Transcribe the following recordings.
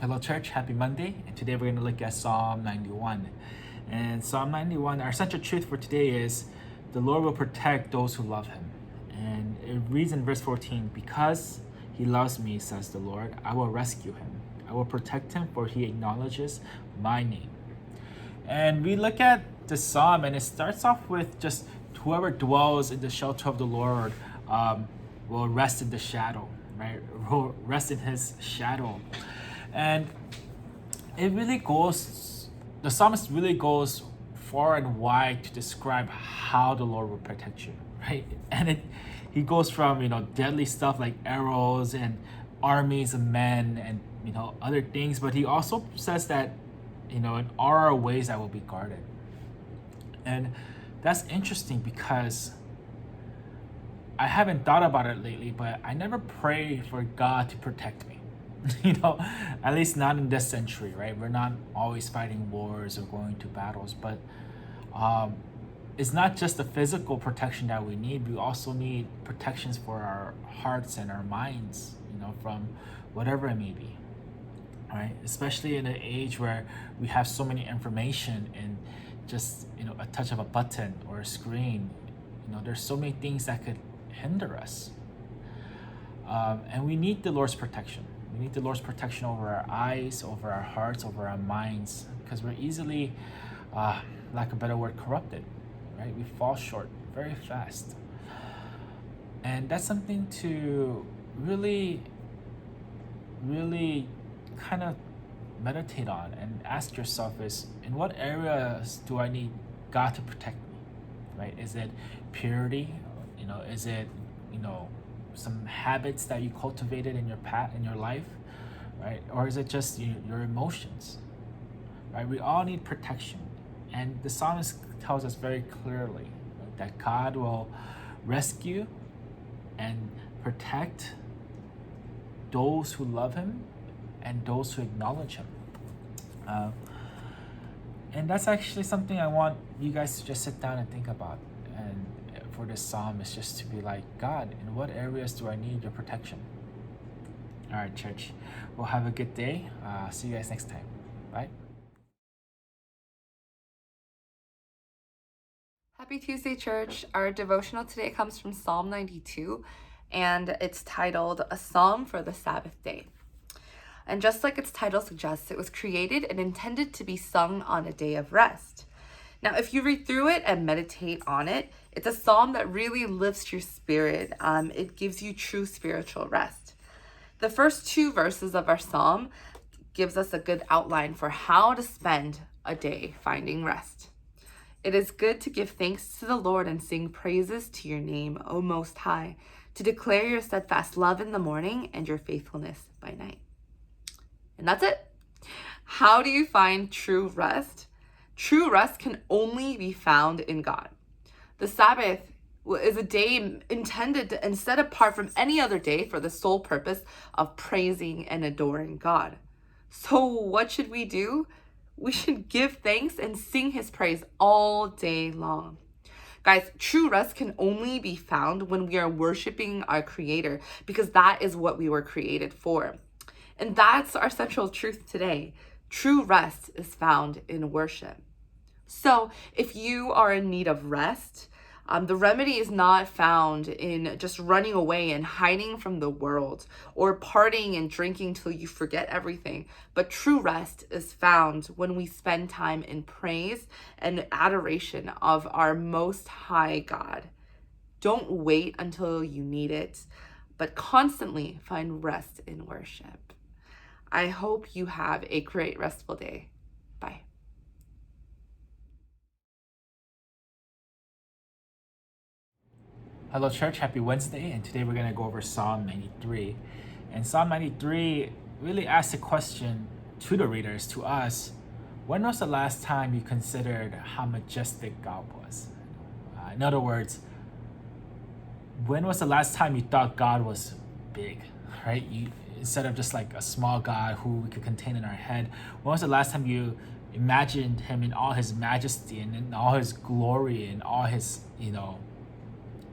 Hello, church. Happy Monday. And today we're going to look at Psalm 91. And Psalm 91, our central truth for today is the Lord will protect those who love him. And it reads in verse 14, because he loves me, says the Lord, I will rescue him. I will protect him, for he acknowledges my name. And we look at the psalm, and it starts off with just whoever dwells in the shelter of the Lord will rest in the shadow, right? Will rest in his shadow. And it really goes, the psalmist really goes far and wide to describe how the Lord will protect you, right? And he goes from, deadly stuff like arrows and armies of men and, other things, but he also says that, in all our ways I will be guarded. And that's interesting because I haven't thought about it lately, but I never pray for God to protect me. At least not in this century, right? We're not always fighting wars or going to battles, but it's not just the physical protection that we need. We also need protections for our hearts and our minds, from whatever it may be, right? Especially in an age where we have so many information and just, a touch of a button or a screen, there's so many things that could hinder us. And we need the Lord's protection. We need the Lord's protection over our eyes, over our hearts, over our minds, because we're easily, lack of a better word, corrupted, right? We fall short very fast. And that's something to really, really kind of meditate on and ask yourself is, in what areas do I need God to protect me, right? Is it purity? Is it, some habits that you cultivated in your life, right? Or is it just your emotions, right? We all need protection, and the psalmist tells us very clearly, right, that God will rescue and protect those who love him and those who acknowledge him. And that's actually something I want you guys to just sit down and think about. And for this psalm is just to be like, God, in what areas do I need your protection? All right, church. Well, have a good day. See you guys next time. Bye. Happy Tuesday, church. Our devotional today comes from Psalm 92, and it's titled A Psalm for the Sabbath Day. And just like its title suggests, it was created and intended to be sung on a day of rest. Now, if you read through it and meditate on it, it's a psalm that really lifts your spirit. It gives you true spiritual rest. The first two verses of our psalm gives us a good outline for how to spend a day finding rest. It is good to give thanks to the Lord and sing praises to your name, O Most High, to declare your steadfast love in the morning and your faithfulness by night. And that's it. How do you find true rest? True rest can only be found in God. The Sabbath is a day intended and set apart from any other day for the sole purpose of praising and adoring God. So what should we do? We should give thanks and sing his praise all day long. Guys, true rest can only be found when we are worshiping our Creator, because that is what we were created for. And that's our central truth today. True rest is found in worship. So if you are in need of rest, the remedy is not found in just running away and hiding from the world or partying and drinking till you forget everything. But true rest is found when we spend time in praise and adoration of our Most High God. Don't wait until you need it, but constantly find rest in worship. I hope you have a great restful day. Bye. Hello, church. Happy Wednesday. And today we're going to go over Psalm 93. And Psalm 93 really asks a question to the readers, to us. When was the last time you considered how majestic God was? In other words, when was the last time you thought God was big, right? Instead of just like a small God who we could contain in our head, when was the last time you imagined him in all his majesty and in all his glory and all his,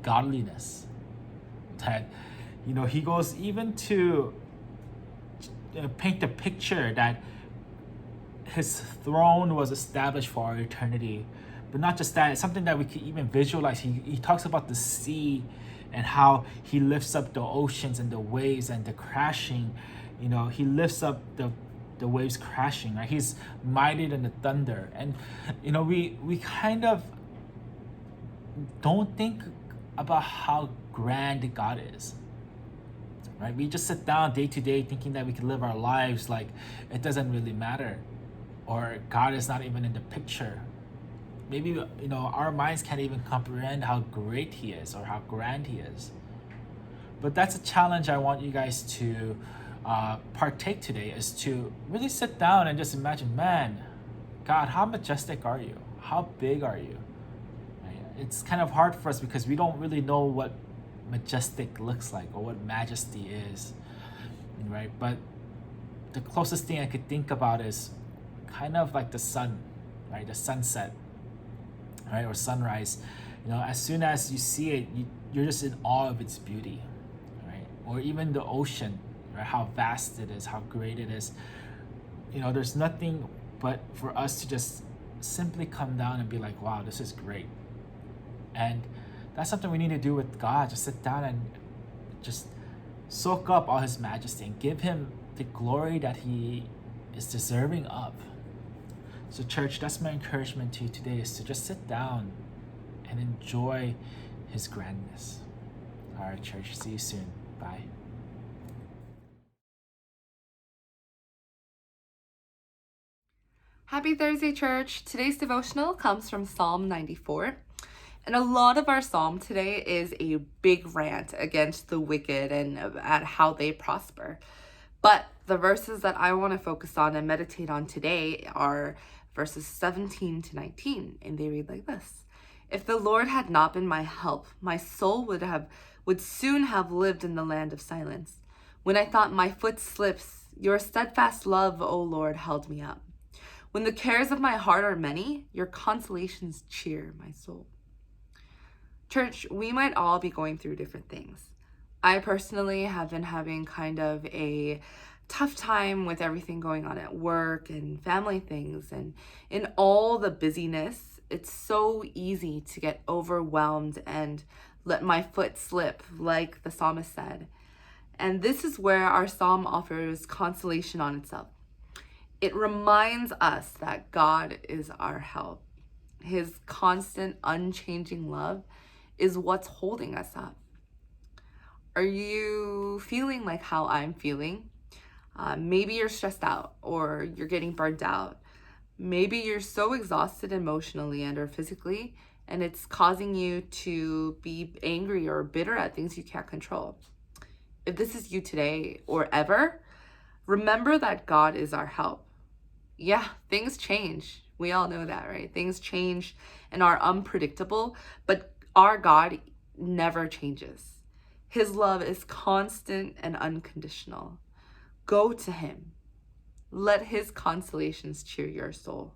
godliness? That, he goes even to paint the picture that his throne was established for our eternity. But not just that, it's something that we can even visualize. He talks about the sea and how he lifts up the oceans and the waves and the crashing. He lifts up the waves crashing, right? He's mightier than the thunder. And we kind of don't think about how grand God is. Right? We just sit down day to day thinking that we can live our lives like it doesn't really matter, or God is not even in the picture. Maybe our minds can't even comprehend how great He is or how grand He is. But that's a challenge I want you guys to partake today, is to really sit down and just imagine, man, God, how majestic are you? How big are you? Right? It's kind of hard for us because we don't really know what majestic looks like or what majesty is, right? But the closest thing I could think about is kind of like the sun, right? The sunset, right? Or sunrise. As soon as you see it, you're just in awe of its beauty, right? Or even the ocean, right? How vast it is, how great it is. There's nothing but for us to just simply come down and be like, wow, this is great. And that's something we need to do with God. Just sit down and just soak up all His majesty and give Him the glory that He is deserving of. So church, that's my encouragement to you today, is to just sit down and enjoy His grandness. All right, church, see you soon. Bye. Happy Thursday, church. Today's devotional comes from Psalm 94. And a lot of our psalm today is a big rant against the wicked and at how they prosper. But the verses that I want to focus on and meditate on today are verses 17 to 19. And they read like this. If the Lord had not been my help, my soul would soon have lived in the land of silence. When I thought my foot slips, your steadfast love, O Lord, held me up. When the cares of my heart are many, your consolations cheer my soul. Church, we might all be going through different things. I personally have been having kind of a tough time with everything going on at work and family things, and in all the busyness, it's so easy to get overwhelmed and let my foot slip, like the psalmist said. And this is where our psalm offers consolation on itself. It reminds us that God is our help. His constant, unchanging love is what's holding us up. Are you feeling like how I'm feeling? Maybe you're stressed out or you're getting burnt out. Maybe you're so exhausted emotionally and or physically, and it's causing you to be angry or bitter at things you can't control. If this is you today or ever, remember that God is our help. Yeah, things change. We all know that, right? Things change and are unpredictable, but our God never changes. His love is constant and unconditional. Go to Him. Let His consolations cheer your soul.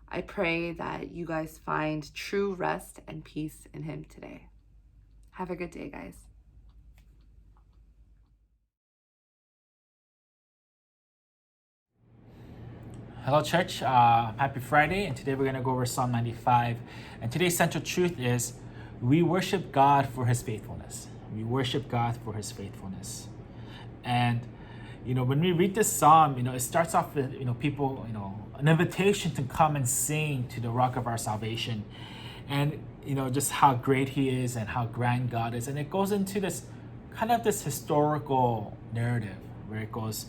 I pray that you guys find true rest and peace in Him today. Have a good day, guys. Hello, church. Happy Friday, and today we're going to go over Psalm 95. And today's central truth is we worship God for His faithfulness. We worship God for His faithfulness. And, when we read this psalm, it starts off with, people, an invitation to come and sing to the rock of our salvation. And, just how great He is and how grand God is. And it goes into this kind of this historical narrative where it goes,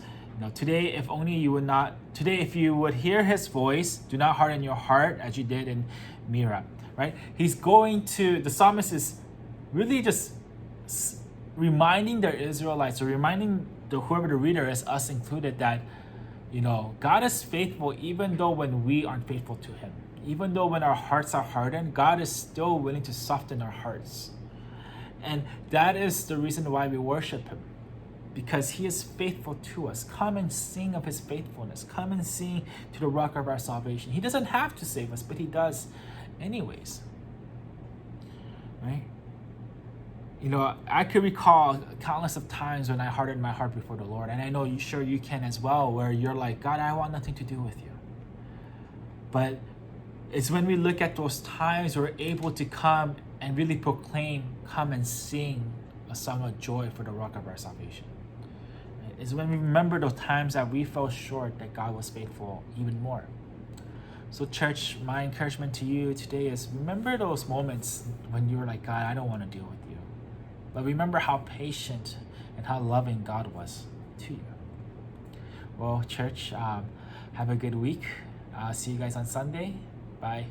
today, if you would hear His voice, do not harden your heart as you did in Meribah, right? The psalmist is really just reminding the Israelites, or reminding whoever the reader is, us included, that, God is faithful even though when we aren't faithful to Him. Even though when our hearts are hardened, God is still willing to soften our hearts. And that is the reason why we worship Him. Because He is faithful to us. Come and sing of His faithfulness. Come and sing to the rock of our salvation. He doesn't have to save us, but He does anyways. Right? I could recall countless of times when I hardened my heart before the Lord, and I know you can as well, where you're like, God, I want nothing to do with you. But it's when we look at those times we're able to come and really proclaim, come and sing a song of joy for the rock of our salvation. It's when we remember those times that we fell short that God was faithful even more. So church, my encouragement to you today is remember those moments when you were like, God, I don't want to deal with you. But remember how patient and how loving God was to you. Well, church, have a good week. See you guys on Sunday. Bye.